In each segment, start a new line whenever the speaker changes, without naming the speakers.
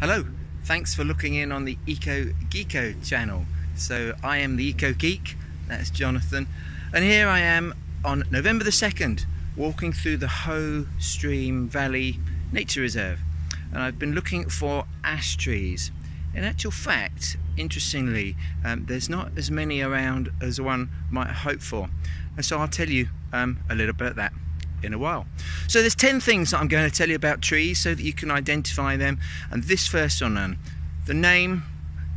Hello, thanks for looking in on the EcoGeeko channel. So I am the Eco Geek, that's Jonathan, and here I am on November the 2nd walking through the Hoe Stream Valley Nature Reserve, and I've been looking for ash trees. In actual fact, interestingly, there's not as many around as one might hope for, and so I'll tell you a little bit of that in a while. So there's 10 things that I'm going to tell you about trees so that you can identify them, and this first one, the name,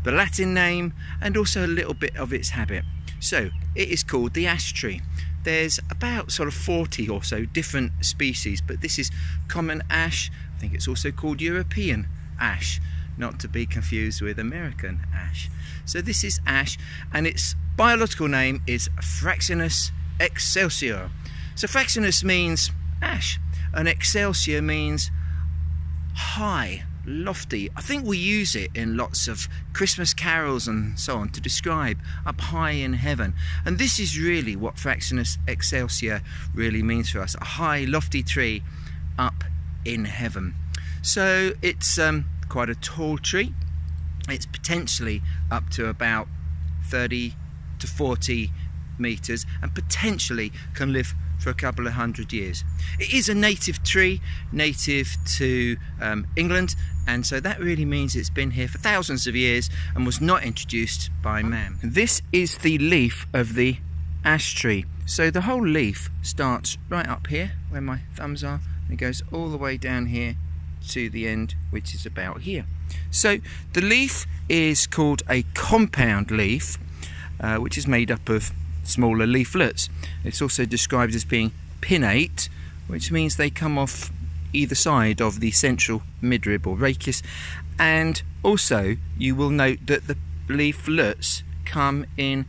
the Latin name, and also a little bit of its habit. So it is called the ash tree. There's about sort of 40 or so different species, but this is common ash. I think it's also called European ash, not to be confused with American ash. So this is ash, and its biological name is Fraxinus excelsior. So Fraxinus means ash, and excelsior means high, lofty. I think we use it in lots of Christmas carols and so on to describe up high in heaven. And this is really what Fraxinus excelsior really means for us, a high, lofty tree up in heaven. So it's quite a tall tree. It's potentially up to about 30 to 40 meters and potentially can live for a couple of 100 years. It is a native tree, native to England, and so that really means it's been here for thousands of years and was not introduced by man. This is the leaf of the ash tree. So the whole leaf starts right up here where my thumbs are, and it goes all the way down here to the end, which is about here. So the leaf is called a compound leaf, which is made up of smaller leaflets. It's also described as being pinnate, which means they come off either side of the central midrib or rachis, and also you will note that the leaflets come in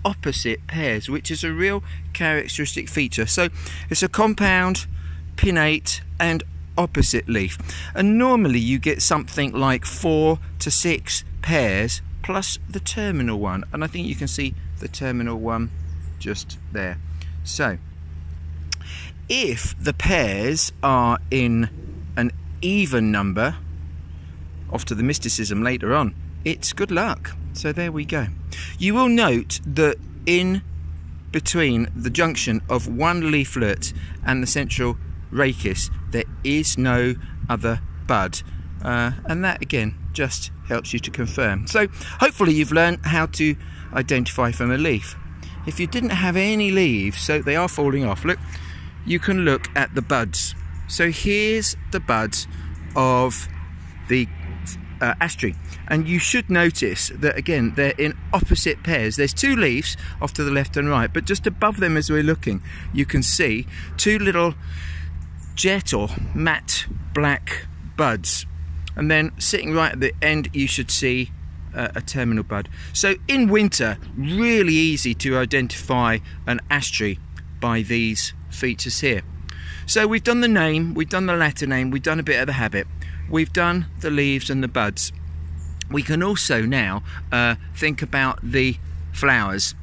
opposite pairs, which is a real characteristic feature. So it's a compound, pinnate and opposite leaf, and normally you get something like 4 to 6 pairs plus the terminal one, and I think you can see the terminal one just there. So if the pairs are in an even number, off to the mysticism later on, it's good luck. So there we go. You will note that in between the junction of one leaflet and the central rachis there is no other bud, and that again just helps you to confirm. So hopefully you've learned how to identify from a leaf. If you didn't have any leaves, so they are falling off, look, you can look at the buds. So here's the buds of the ash tree, and you should notice that again they're in opposite pairs. There's 2 leaves off to the left and right, but just above them as we're looking you can see 2 little jet or matte black buds, and then sitting right at the end you should see a terminal bud. So in winter, really easy to identify an ash tree by these features here. So we've done the name, we've done the Latin name, we've done a bit of the habit, we've done the leaves and the buds. We can also now think about the flowers.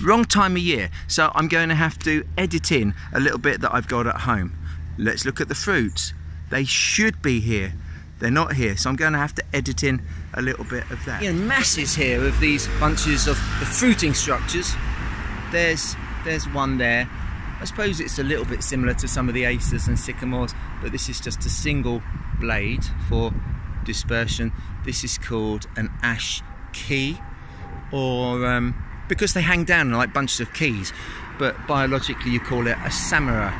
Wrong time of year, so I'm going to have to edit in a little bit that I've got at home. Let's look at the fruits. They should be here. They're not here, so I'm going to have to edit in a little bit of that. You know, masses here of these bunches of the fruiting structures. There's one there. I suppose it's a little bit similar to some of the acers and sycamores, but this is just a single blade for dispersion. This is called an ash key, or because they hang down like bunches of keys, but biologically you call it a samara.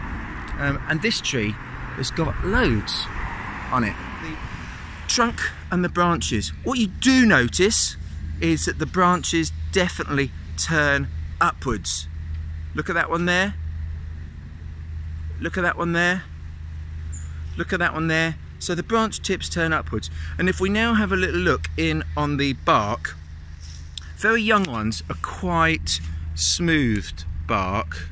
And this tree has got loads on it. The trunk and the branches. What you do notice is that the branches definitely turn upwards. Look at that one there. Look at that one there. Look at that one there. So the branch tips turn upwards. And if we now have a little look in on the bark, very young ones are quite smoothed bark.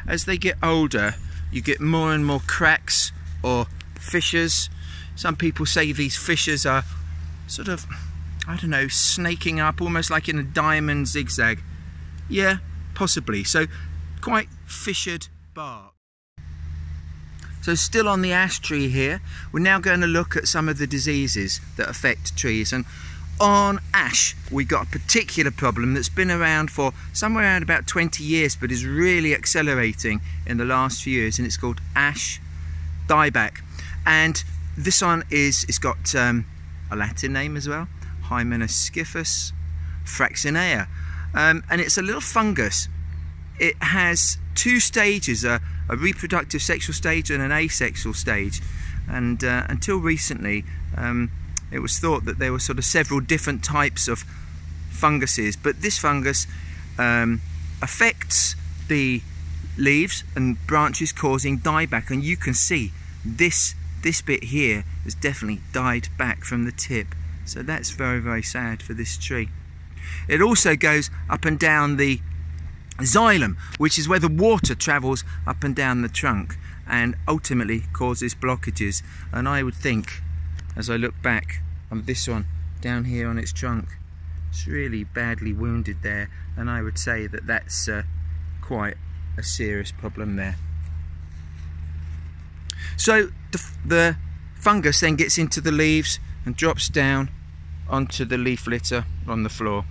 As they get older, you get more and more cracks or fissures. Some people say these fissures are sort of, I don't know, snaking up almost like in a diamond zigzag. Yeah, possibly. So quite fissured bark. So still on the ash tree here, we're now going to look at some of the diseases that affect trees. And on ash, we got a particular problem that's been around for somewhere around about 20 years, but is really accelerating in the last few years, and it's called ash dieback. And this one it's got a Latin name as well, Hymenoscyphus fraxinea, and it's a little fungus. It has two stages, a reproductive sexual stage and an asexual stage, and until recently it was thought that there were sort of several different types of funguses, but this fungus affects the leaves and branches, causing dieback. And you can see this bit here has definitely died back from the tip, so that's very, very sad for this tree. It also goes up and down the xylem, which is where the water travels up and down the trunk, and ultimately causes blockages. And I would think, as I look back on this one down here on its trunk, it's really badly wounded there, and I would say that that's quite a serious problem there. So the fungus then gets into the leaves and drops down onto the leaf litter on the floor,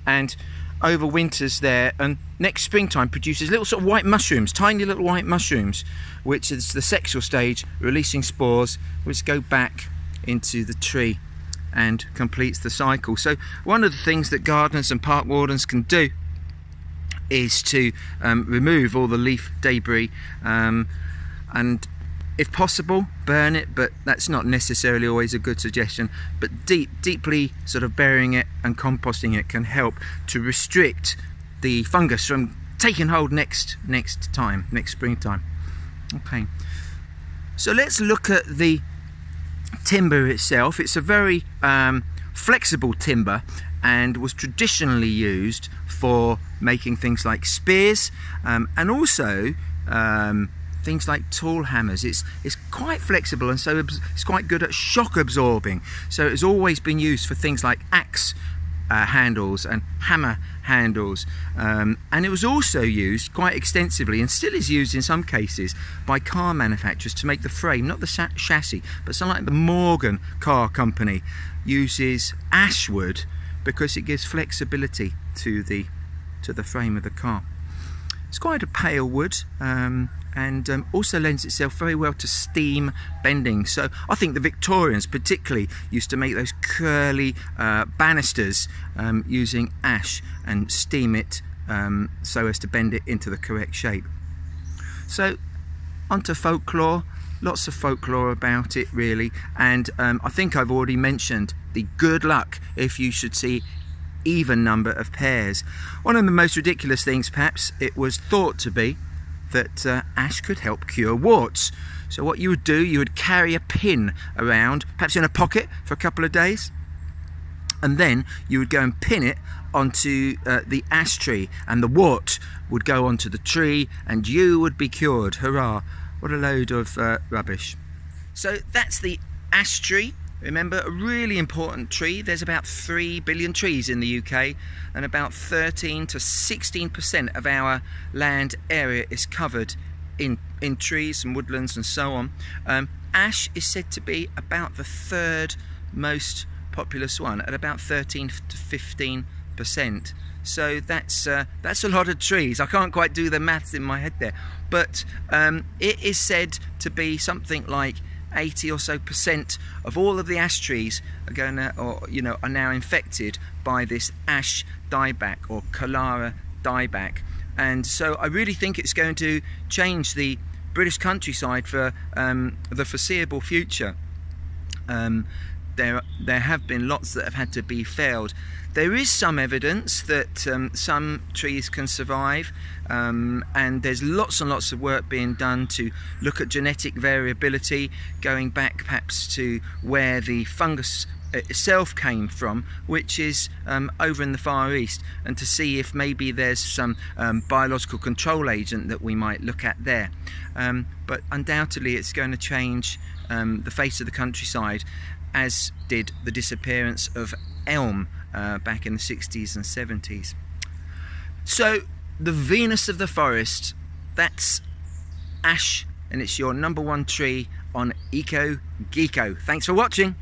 and overwinters there, and next springtime produces little sort of white mushrooms, tiny little white mushrooms, which is the sexual stage, releasing spores which go back into the tree and completes the cycle. So one of the things that gardeners and park wardens can do is to remove all the leaf debris, and if possible burn it, but that's not necessarily always a good suggestion. But deeply sort of burying it and composting it can help to restrict the fungus from taking hold next springtime. Okay, so let's look at the timber itself. It's a very flexible timber, and was traditionally used for making things like spears, and also things like tool hammers. It's quite flexible, and so it's quite good at shock absorbing. So it's always been used for things like axe handles and hammer handles, and it was also used quite extensively, and still is used in some cases, by car manufacturers to make the frame, not the chassis. But something like the Morgan car company uses ash wood because it gives flexibility to the frame of the car. It's quite a pale wood, and also lends itself very well to steam bending. So I think the Victorians particularly used to make those curly banisters using ash and steam it so as to bend it into the correct shape. So onto folklore. Lots of folklore about it, really, and I think I've already mentioned the good luck if you should see even number of pairs. One of the most ridiculous things, perhaps, it was thought to be that ash could help cure warts. So what you would do, you would carry a pin around, perhaps in a pocket, for a couple of days, and then you would go and pin it onto the ash tree, and the wart would go onto the tree and you would be cured. Hurrah! What a load of rubbish. So that's the ash tree. Remember, a really important tree. There's about 3 billion trees in the UK, and about 13 to 16% of our land area is covered in trees and woodlands and so on. Ash is said to be about the third most populous one, at about 13 to 15%. So that's a lot of trees. I can't quite do the maths in my head there, but it is said to be something like 80 or so % of all of the ash trees are now infected by this ash dieback, or Cholera dieback. And so I really think it's going to change the British countryside for the foreseeable future. There have been lots that have had to be felled. There is some evidence that some trees can survive, and there's lots and lots of work being done to look at genetic variability, going back perhaps to where the fungus itself came from, which is over in the Far East, and to see if maybe there's some biological control agent that we might look at there. But undoubtedly it's going to change the face of the countryside, as did the disappearance of elm back in the 60s and 70s. So the Venus of the forest, that's ash and it's your #1 tree on EcoGeeko. Thanks for watching.